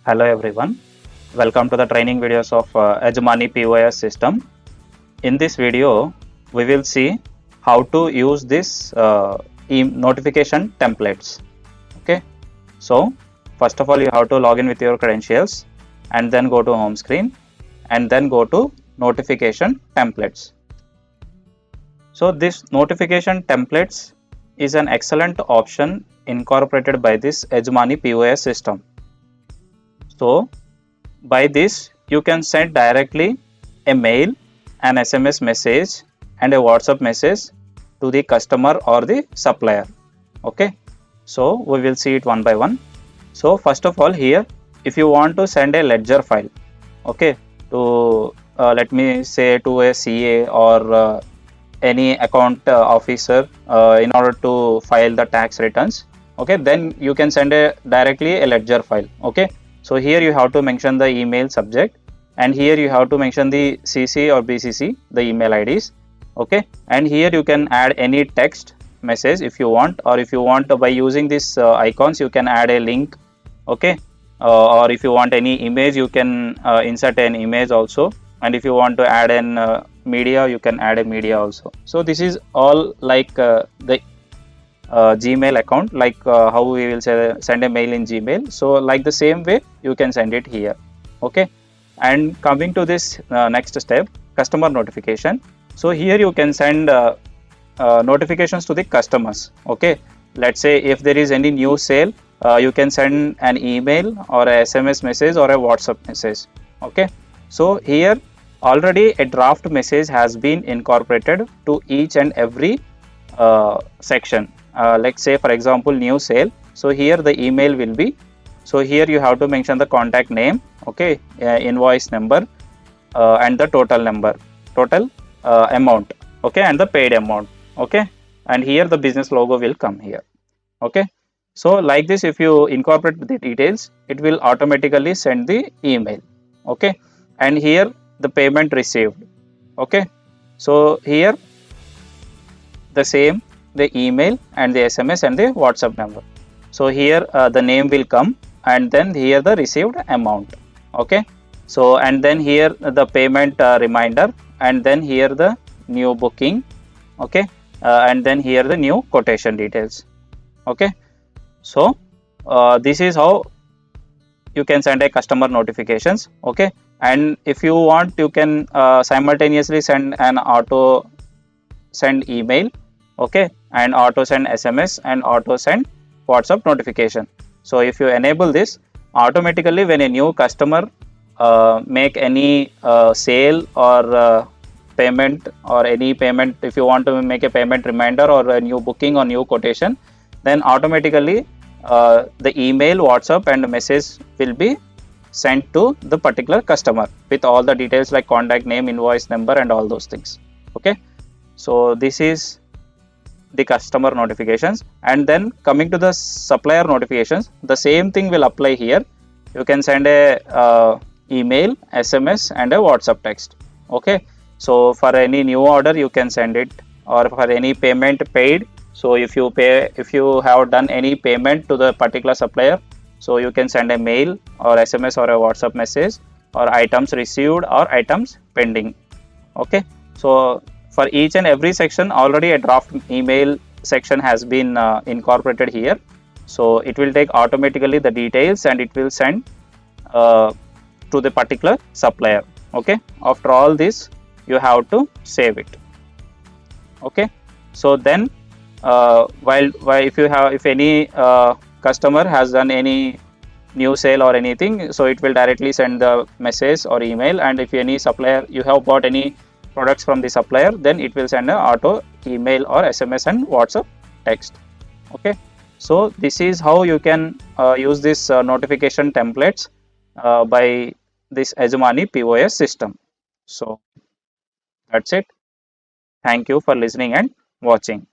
Hello everyone, welcome to the training videos of Yajamani POS system. In this video, we will see how to use this notification templates. Okay, so first of all, you have to log in with your credentials and then go to home screen and then go to notification templates. So this notification templates is an excellent option incorporated by this Yajamani POS system. So by this, you can send directly a mail, an SMS message, and a WhatsApp message to the customer or the supplier. Okay, so we will see it one by one. So first of all, here, if you want to send a ledger file, okay, to let me say to a CA or any account officer in order to file the tax returns, okay, then you can send directly a ledger file. Okay, so here you have to mention the email subject, and here you have to mention the CC or BCC, the email IDs. Okay, and here you can add any text message if you want, or if you want by using these icons, you can add a link. Okay, or if you want any image, you can insert an image also, and if you want to add an media, you can add a media also. So this is all like the Gmail account, like how we will send a mail in Gmail. So like the same way you can send it here. Okay, and coming to this next step, customer notification. So here you can send notifications to the customers. Okay, let's say if there is any new sale, you can send an email or a SMS message or a WhatsApp message. Okay, so here already a draft message has been incorporated to each and every section. Let's say for example new sale, so here the email will be, so here you have to mention the contact name, okay, invoice number, and the total amount, okay, and the paid amount. Okay, and here the business logo will come here. Okay, so like this, if you incorporate the details, it will automatically send the email. Okay, and here the payment received. Okay, so here the same, the email and the SMS and the WhatsApp number. So here the name will come, and then here the received amount. Okay, so and then here the payment reminder, and then here the new booking. Okay, and then here the new quotation details. Okay, so this is how you can send a customer notifications. Okay, and if you want, you can simultaneously send an auto send email, okay, and auto send SMS and auto send WhatsApp notification. So if you enable this, automatically when a new customer make any sale or payment or any payment, if you want to make a payment reminder or a new booking or new quotation, then automatically the email, WhatsApp and message will be sent to the particular customer with all the details like contact name, invoice number and all those things. Okay, so this is the customer notifications. And then coming to the supplier notifications, the same thing will apply here. You can send a email, SMS and a WhatsApp text. Okay, so for any new order you can send it, or for any payment paid. So if you have done any payment to the particular supplier, so you can send a mail or SMS or a WhatsApp message, or items received or items pending. Okay, so for each and every section, already a draft email section has been incorporated here. So it will take automatically the details and it will send to the particular supplier. Okay, after all this, you have to save it. Okay, so then while if any customer has done any new sale or anything, so it will directly send the message or email. And if any supplier, you have bought any products from the supplier, then it will send an auto email or SMS and WhatsApp text. Okay, so this is how you can use this notification templates by this Yajamani POS system. So that's it. Thank you for listening and watching.